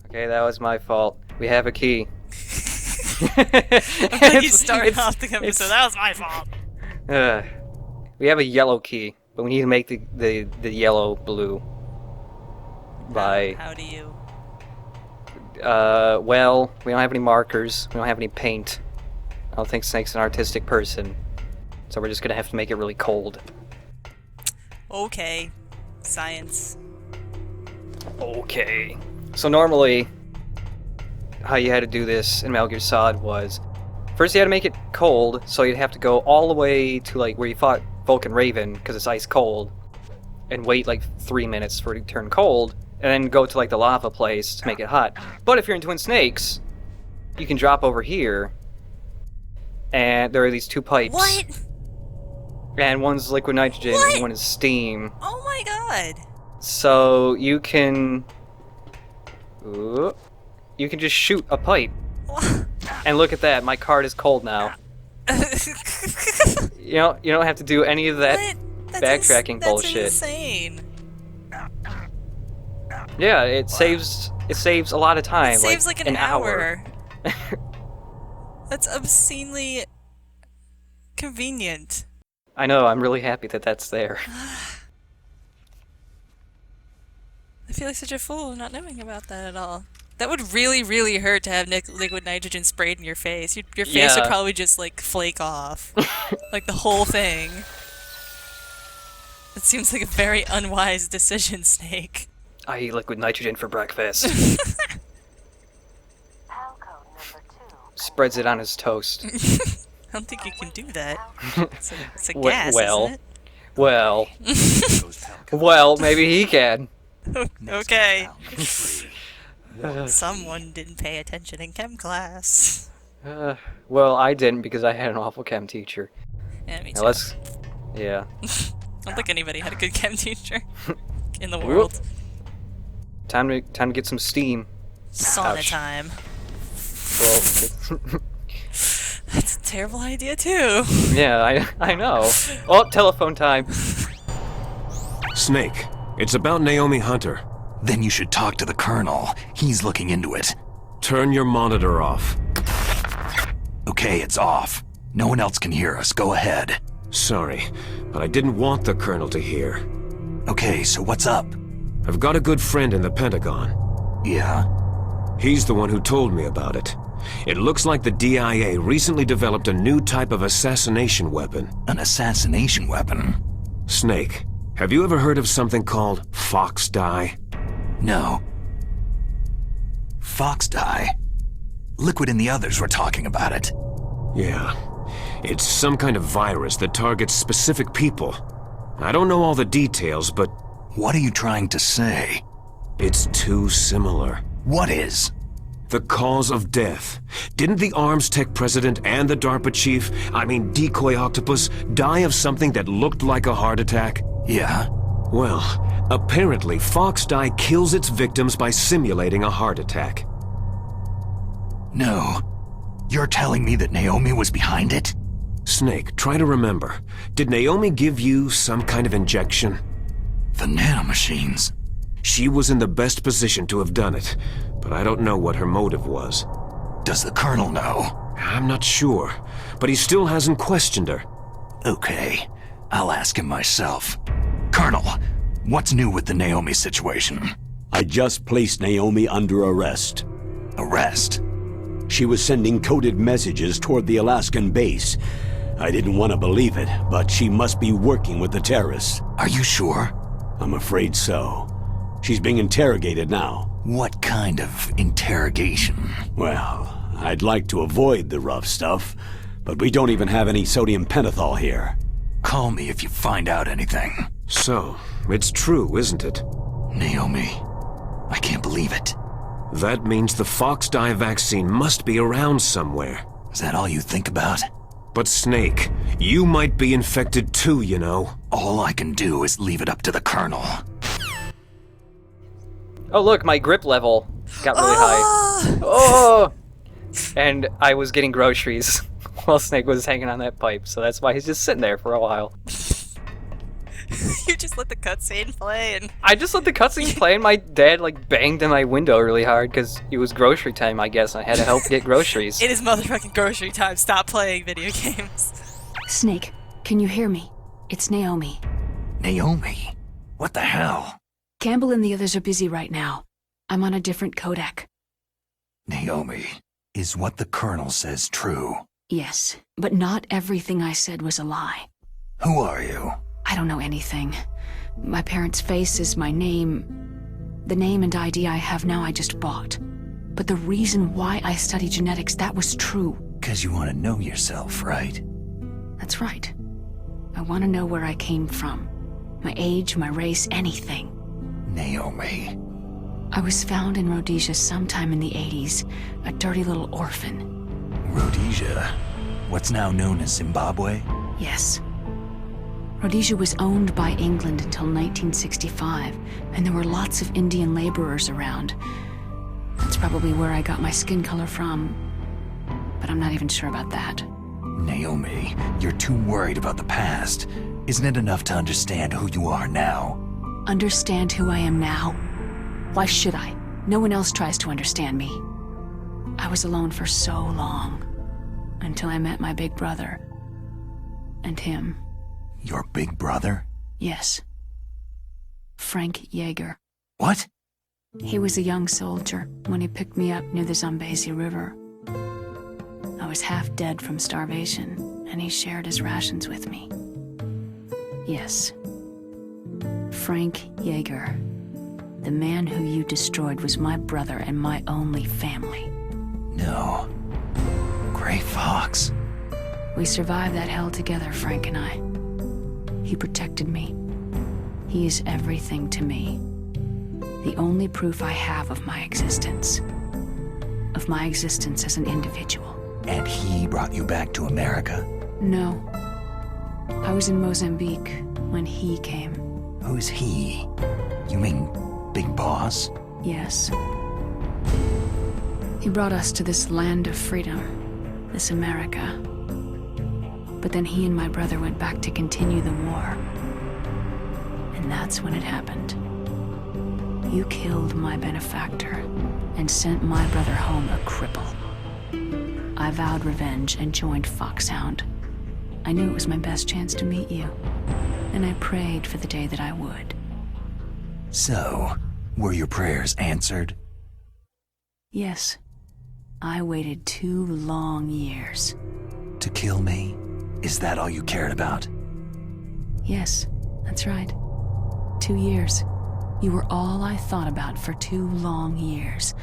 Okay, that was my fault. We have a key. You started off the episode. That was my fault. We have a yellow key, but we need to make the yellow blue. How do you? Well, we don't have any markers. We don't have any paint. I don't think Snake's an artistic person. So we're just gonna have to make it really cold. Okay. Science. Okay. So normally, how you had to do this in Metal Gear Solid was, first you had to make it cold, so you'd have to go all the way to like where you fought Vulcan Raven, because it's ice cold, and wait like 3 minutes for it to turn cold, and then go to like the lava place to make it hot. But if you're in Twin Snakes, you can drop over here, and there are these two pipes. What? And one's liquid nitrogen and one is steam. Oh my god. So you can just shoot a pipe. And look at that, my card is cold now. You don't have to do any of that backtracking bullshit. That's insane. Yeah, it saves a lot of time. It saves like an hour. That's obscenely convenient. I know, I'm really happy that that's there. I feel like such a fool not knowing about that at all. That would really, really hurt to have liquid nitrogen sprayed in your face. Your face would probably just, like, flake off. Like, the whole thing. It seems like a very unwise decision, Snake. I eat liquid nitrogen for breakfast. Spreads it on his toast. I don't think you can do that. It's a gas, isn't it? Well, maybe he can. Okay. Someone didn't pay attention in chem class. Well, I didn't because I had an awful chem teacher. Yeah, me too. Now yeah. I don't think anybody had a good chem teacher in the world. Time to get some steam. Sauna time. Well, that's a terrible idea too. Yeah, I know. Oh, telephone time. Snake, it's about Naomi Hunter. Then you should talk to the Colonel. He's looking into it. Turn your monitor off. Okay, it's off. No one else can hear us. Go ahead. Sorry, but I didn't want the Colonel to hear. Okay, so what's up? I've got a good friend in the Pentagon. Yeah? He's the one who told me about it. It looks like the DIA recently developed a new type of assassination weapon. An assassination weapon? Snake, have you ever heard of something called Fox Dye? No. Fox Dye? Liquid and the others were talking about it. Yeah. It's some kind of virus that targets specific people. I don't know all the details, but... What are you trying to say? It's too similar. What is? The cause of death. Didn't the Arms Tech president and the DARPA chief, Decoy Octopus, die of something that looked like a heart attack? Yeah? Well, apparently Fox Dye kills its victims by simulating a heart attack. No. You're telling me that Naomi was behind it? Snake, try to remember. Did Naomi give you some kind of injection? The nanomachines. She was in the best position to have done it, but I don't know what her motive was. Does the Colonel know? I'm not sure, but he still hasn't questioned her. Okay, I'll ask him myself. Colonel, what's new with the Naomi situation? I just placed Naomi under arrest. Arrest? She was sending coded messages toward the Alaskan base. I didn't want to believe it, but she must be working with the terrorists. Are you sure? I'm afraid so. She's being interrogated now. What kind of interrogation? Well, I'd like to avoid the rough stuff, but we don't even have any sodium pentothal here. Call me if you find out anything. So, it's true, isn't it? Naomi, I can't believe it. That means the Fox Dye vaccine must be around somewhere. Is that all you think about? But Snake, you might be infected too, you know. All I can do is leave it up to the Colonel. Oh look, my grip level got really high. Oh! And I was getting groceries while Snake was hanging on that pipe, so that's why he's just sitting there for a while. You just let the cutscene play and... I just let the cutscene play, and my dad, like, banged in my window really hard because it was grocery time, I guess, and I had to help get groceries. It is motherfucking grocery time. Stop playing video games. Snake, can you hear me? It's Naomi. Naomi? What the hell? Campbell and the others are busy right now. I'm on a different codec. Naomi, is what the Colonel says true? Yes, but not everything I said was a lie. Who are you? I don't know anything. My parents' face is my name. The name and ID I have now I just bought. But the reason why I study genetics, that was true. 'Cause you want to know yourself, right? That's right. I want to know where I came from. My age, my race, anything. Naomi. I was found in Rhodesia sometime in the 80s, a dirty little orphan. Rhodesia? What's now known as Zimbabwe? Yes. Rhodesia was owned by England until 1965, and there were lots of Indian laborers around. That's probably where I got my skin color from, but I'm not even sure about that. Naomi, you're too worried about the past. Isn't it enough to understand who you are now? Understand who I am now? Why should I? No one else tries to understand me. I was alone for so long, until I met my big brother. And him. Your big brother? Yes. Frank Yeager. What? He was a young soldier when he picked me up near the Zambezi River. I was half dead from starvation, and he shared his rations with me. Yes. Frank Yeager. The man who you destroyed was my brother and my only family. No. Gray Fox. We survived that hell together, Frank and I. He protected me. He is everything to me. The only proof I have of my existence. Of my existence as an individual. And he brought you back to America? No. I was in Mozambique when he came. Who's he? You mean Big Boss? Yes. He brought us to this land of freedom, this America. But then he and my brother went back to continue the war. And that's when it happened. You killed my benefactor and sent my brother home a cripple. I vowed revenge and joined Foxhound. I knew it was my best chance to meet you, and I prayed for the day that I would. So, were your prayers answered? Yes. I waited 2 long years. To kill me? Is that all you cared about? Yes, that's right. 2 years. You were all I thought about for 2 long years.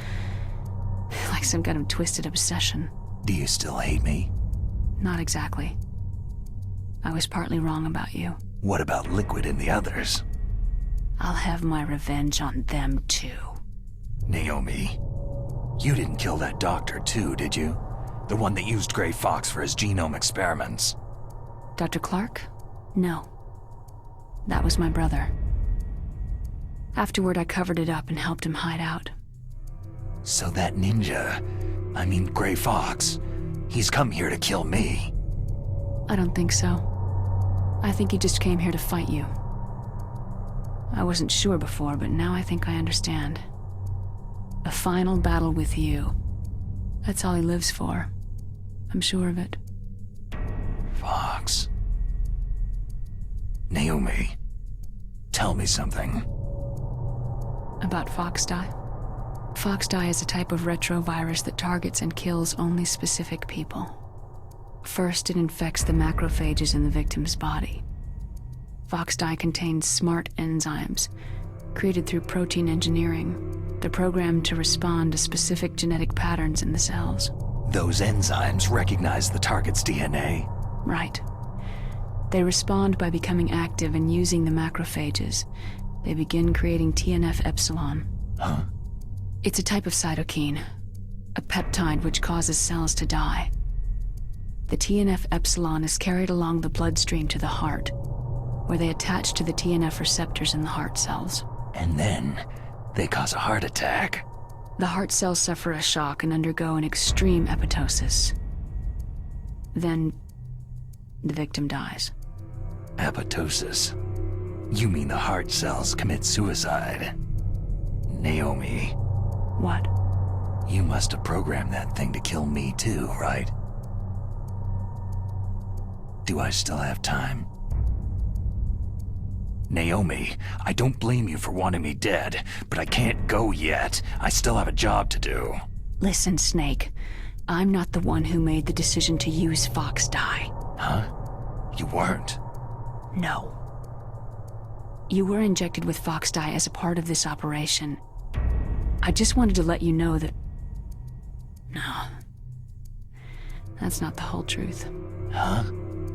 Like some kind of twisted obsession. Do you still hate me? Not exactly. I was partly wrong about you. What about Liquid and the others? I'll have my revenge on them too. Naomi, you didn't kill that doctor too, did you? The one that used Gray Fox for his genome experiments. Dr. Clark? No. That was my brother. Afterward, I covered it up and helped him hide out. So that ninja, I mean Gray Fox, he's come here to kill me. I don't think so. I think he just came here to fight you. I wasn't sure before, but now I think I understand. A final battle with you. That's all he lives for. I'm sure of it. Fox. Naomi, tell me something. About Foxdie? Foxdie is a type of retrovirus that targets and kills only specific people. First, it infects the macrophages in the victim's body. Foxdie contains smart enzymes, created through protein engineering. They're programmed to respond to specific genetic patterns in the cells. Those enzymes recognize the target's DNA? Right. They respond by becoming active and using the macrophages. They begin creating TNF-epsilon. Huh? It's a type of cytokine, a peptide which causes cells to die. The TNF-epsilon is carried along the bloodstream to the heart, where they attach to the TNF receptors in the heart cells. And then, they cause a heart attack. The heart cells suffer a shock and undergo an extreme apoptosis. Then, the victim dies. Apoptosis. You mean the heart cells commit suicide? Naomi, What? you must have programmed that thing to kill me too, right? Do I still have time? Naomi, I don't blame you for wanting me dead, but I can't go yet. I still have a job to do. Listen, Snake. I'm not the one who made the decision to use Fox dye. Huh? You weren't? No. You were injected with Fox dye as a part of this operation. I just wanted to let you know that... No. That's not the whole truth. Huh?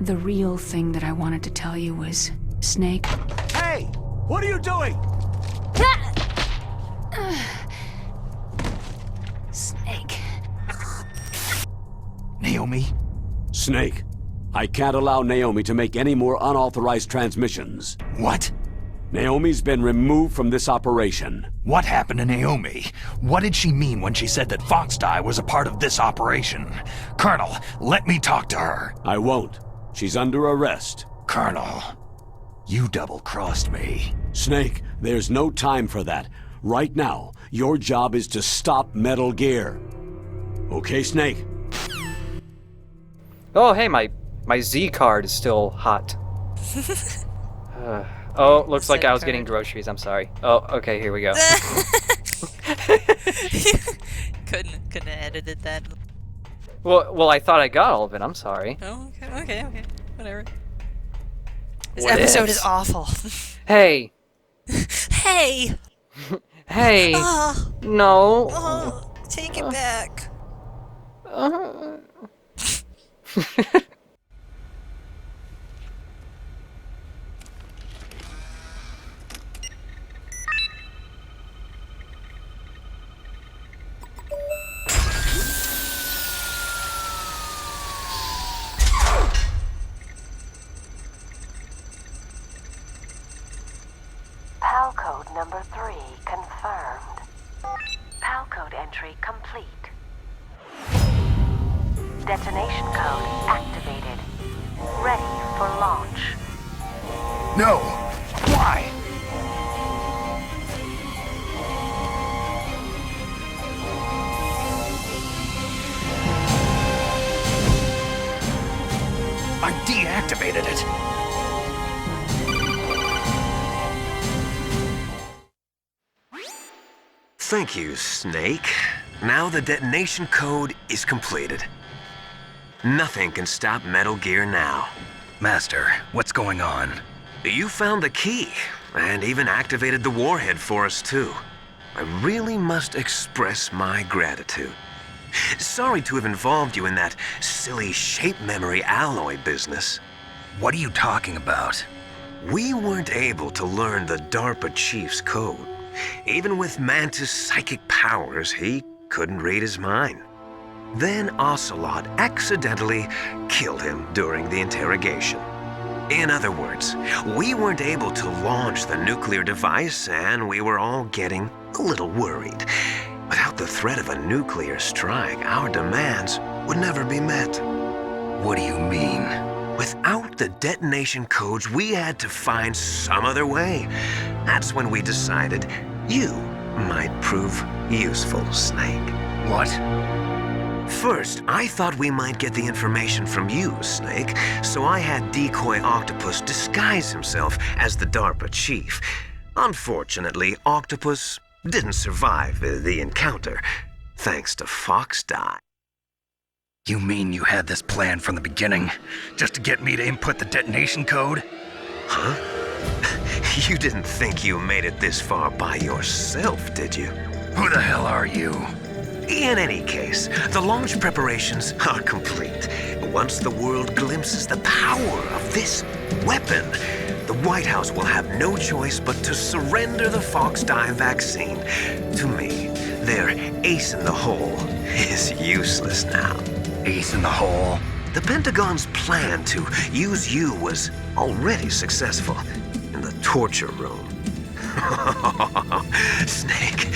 The real thing that I wanted to tell you was... Snake... Hey! What are you doing? Snake... Naomi? Snake, I can't allow Naomi to make any more unauthorized transmissions. What? Naomi's been removed from this operation. What happened to Naomi? What did she mean when she said that Fox dye was a part of this operation? Colonel, let me talk to her. I won't. She's under arrest. Colonel, you double-crossed me. Snake, there's no time for that. Right now, your job is to stop Metal Gear. Okay, Snake? Oh, hey, my Z card is still hot. Oh, looks like I was getting groceries. I'm sorry. Oh, okay, here we go. couldn't have edited that. Well, I thought I got all of it. I'm sorry. Oh, okay. Whatever. This What episode ifs? is awful. Hey. Hey! Hey. Oh, No. take it back. PAL code number 3 confirmed. PAL code entry complete. Detonation code activated. Ready for launch. No! Why? I deactivated it. Thank you, Snake. Now the detonation code is completed. Nothing can stop Metal Gear now. Master, what's going on? You found the key, and even activated the warhead for us, too. I really must express my gratitude. Sorry to have involved you in that silly shape memory alloy business. What are you talking about? We weren't able to learn the DARPA chief's code. Even with Mantis' psychic powers, he couldn't read his mind. Then Ocelot accidentally killed him during the interrogation. In other words, we weren't able to launch the nuclear device, and we were all getting a little worried. Without the threat of a nuclear strike, our demands would never be met. What do you mean? Without the detonation codes, we had to find some other way. That's when we decided you might prove useful, Snake. What? First, I thought we might get the information from you, Snake, so I had Decoy Octopus disguise himself as the DARPA chief. Unfortunately, Octopus didn't survive the encounter, thanks to Fox dye. You mean you had this plan from the beginning, just to get me to input the detonation code? Huh? You didn't think you made it this far by yourself, did you? Who the hell are you? In any case, the launch preparations are complete. Once the world glimpses the power of this weapon, the White House will have no choice but to surrender the Fox dye vaccine to me. Their ace in the hole is useless now. Ace in the hole? The Pentagon's plan to use you was already successful in the torture room. Snake,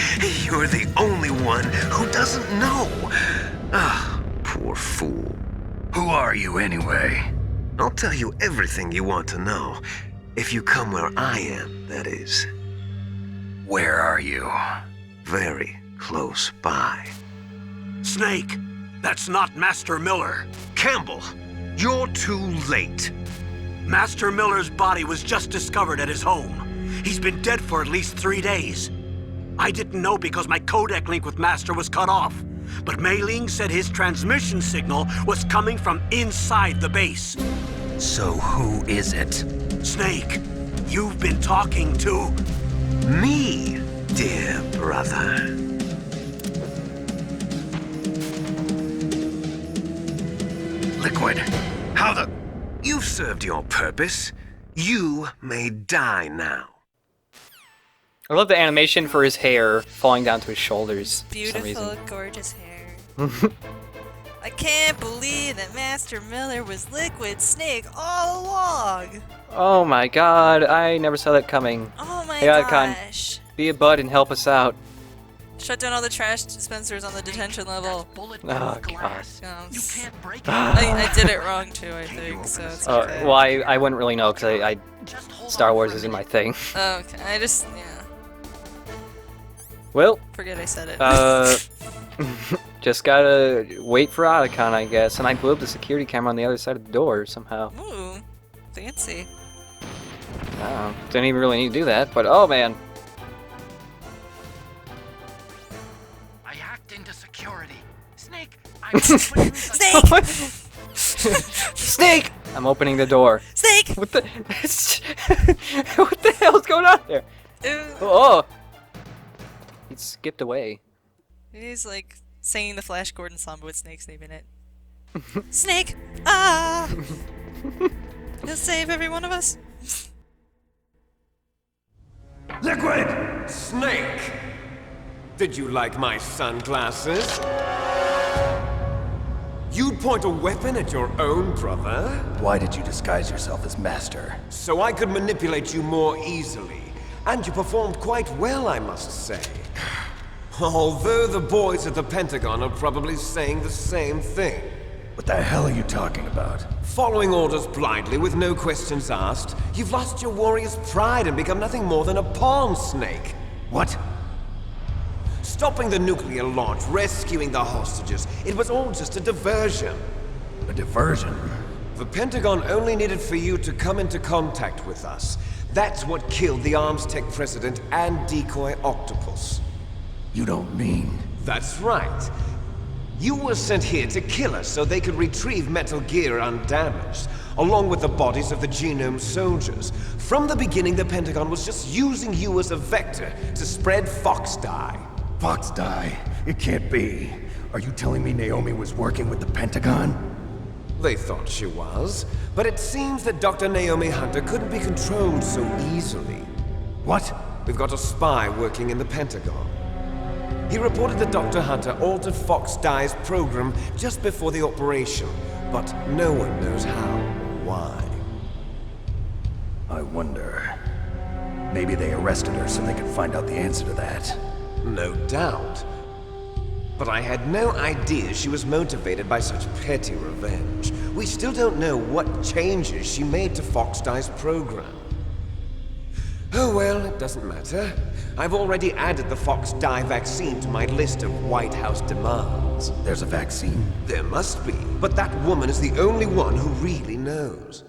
you're the only one who doesn't know. Ah, poor fool. Who are you anyway? I'll tell you everything you want to know. If you come where I am, that is. Where are you? Very close by. Snake, that's not Master Miller. Campbell, you're too late. Master Miller's body was just discovered at his home. He's been dead for at least 3 days. I didn't know because my codec link with Master was cut off. But Mei Ling said his transmission signal was coming from inside the base. So who is it? Snake, you've been talking to... Me, dear brother. Liquid, how the... You've served your purpose. You may die now. I love the animation for his hair falling down to his shoulders. Beautiful, gorgeous hair. I can't believe that Master Miller was Liquid Snake all along. Oh my god, I never saw that coming. Oh my Hey, Icon, gosh. be a bud and help us out. Shut down all the trash dispensers on the detention level. Oh god. I did it wrong too, I think, so it's okay. Well, I wouldn't really know because I Star Wars isn't my thing. Oh, okay, I just, yeah. Well, Forget I said it. just gotta wait for Otacon, I guess. And I blew up the security camera on the other side of the door somehow. Ooh, fancy. I don't know. Didn't even really need to do that, but oh man. I hacked into security. Snake, Snake! Snake! I'm opening the door. Snake! What the? What the hell's going on there? Oh! He skipped away. He's like singing the Flash Gordon song with Snake's name in it. Snake! Ah! He'll save every one of us. Liquid! Snake! Did you like my sunglasses? You'd point a weapon at your own brother? Why did you disguise yourself as Master? So I could manipulate you more easily. And you performed quite well, I must say. Although the boys at the Pentagon are probably saying the same thing. What the hell are you talking about? Following orders blindly with no questions asked, you've lost your warrior's pride and become nothing more than a pawn, Snake. What? Stopping the nuclear launch, rescuing the hostages, it was all just a diversion. A diversion? The Pentagon only needed for you to come into contact with us. That's what killed the Arms Tech president and decoy octopus. You don't mean... That's right. You were sent here to kill us so they could retrieve Metal Gear undamaged, along with the bodies of the Genome soldiers. From the beginning, the Pentagon was just using you as a vector to spread Fox dye. Fox dye? It can't be. Are you telling me Naomi was working with the Pentagon? They thought she was, but it seems that Dr. Naomi Hunter couldn't be controlled so easily. What? We've got a spy working in the Pentagon. He reported that Dr. Hunter altered Fox Dye's program just before the operation, but no one knows how, why. I wonder... Maybe they arrested her so they could find out the answer to that. No doubt. But I had no idea she was motivated by such petty revenge. We still don't know what changes she made to Fox Dye's program. Oh well, it doesn't matter. I've already added the Fox Dye vaccine to my list of White House demands. There's a vaccine? There must be, but that woman is the only one who really knows.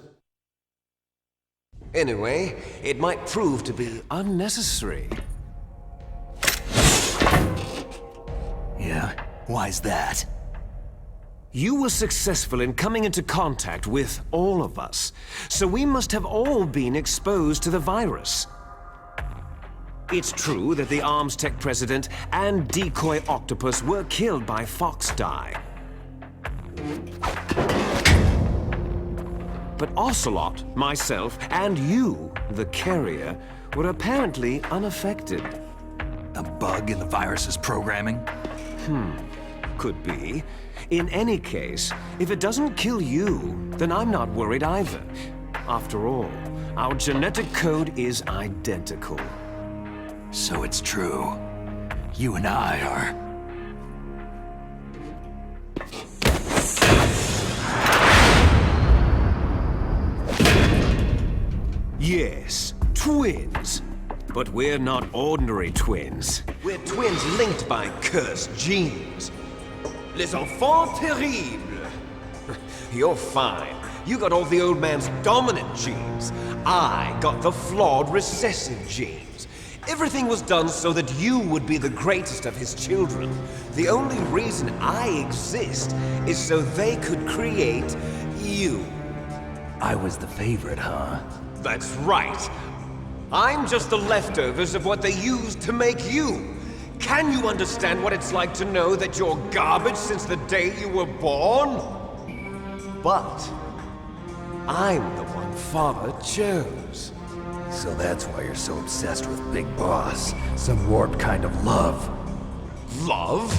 Anyway, it might prove to be unnecessary. Yeah? Why's that? You were successful in coming into contact with all of us, so we must have all been exposed to the virus. It's true that the Arms Tech president and decoy octopus were killed by Fox Dye. But Ocelot, myself, and you, the carrier, were apparently unaffected. A bug in the virus's programming? Could be. In any case, if it doesn't kill you, then I'm not worried either. After all, our genetic code is identical. So it's true. You and I are... Yes, twins. But we're not ordinary twins. We're twins linked by cursed genes. Les enfants terribles. You're fine. You got all the old man's dominant genes. I got the flawed recessive genes. Everything was done so that you would be the greatest of his children. The only reason I exist is so they could create you. I was the favorite, huh? That's right. I'm just the leftovers of what they used to make you. Can you understand what it's like to know that you're garbage since the day you were born? But I'm the one Father chose. So that's why you're so obsessed with Big Boss. Some warped kind of love. Love?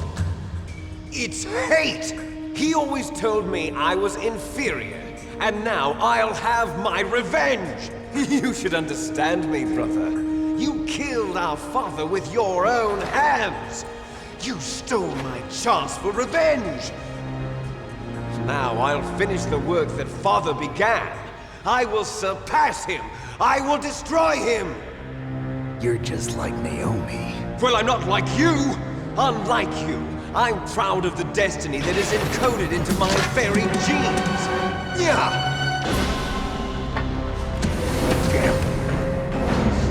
It's hate! He always told me I was inferior, and now I'll have my revenge! You should understand me, brother. You killed our father with your own hands! You stole my chance for revenge! Now I'll finish the work that Father began. I will surpass him! I will destroy him! You're just like Naomi. Well, I'm not like you! Unlike you, I'm proud of the destiny that is encoded into my very genes! Yeah!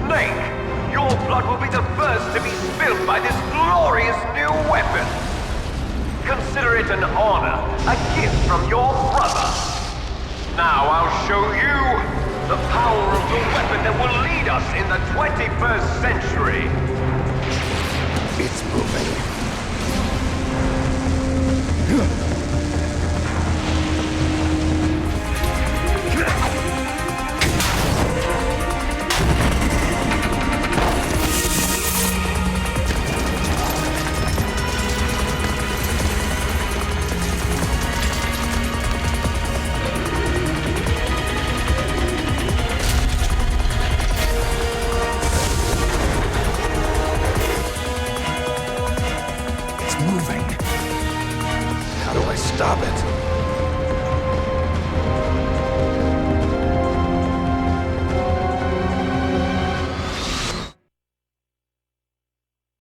Snake, your blood will be the first to be spilled by this glorious new weapon. Consider it an honor, a gift from your brother. Now I'll show you the power of the weapon that will lead us in the 21st century. It's moving. Stop it.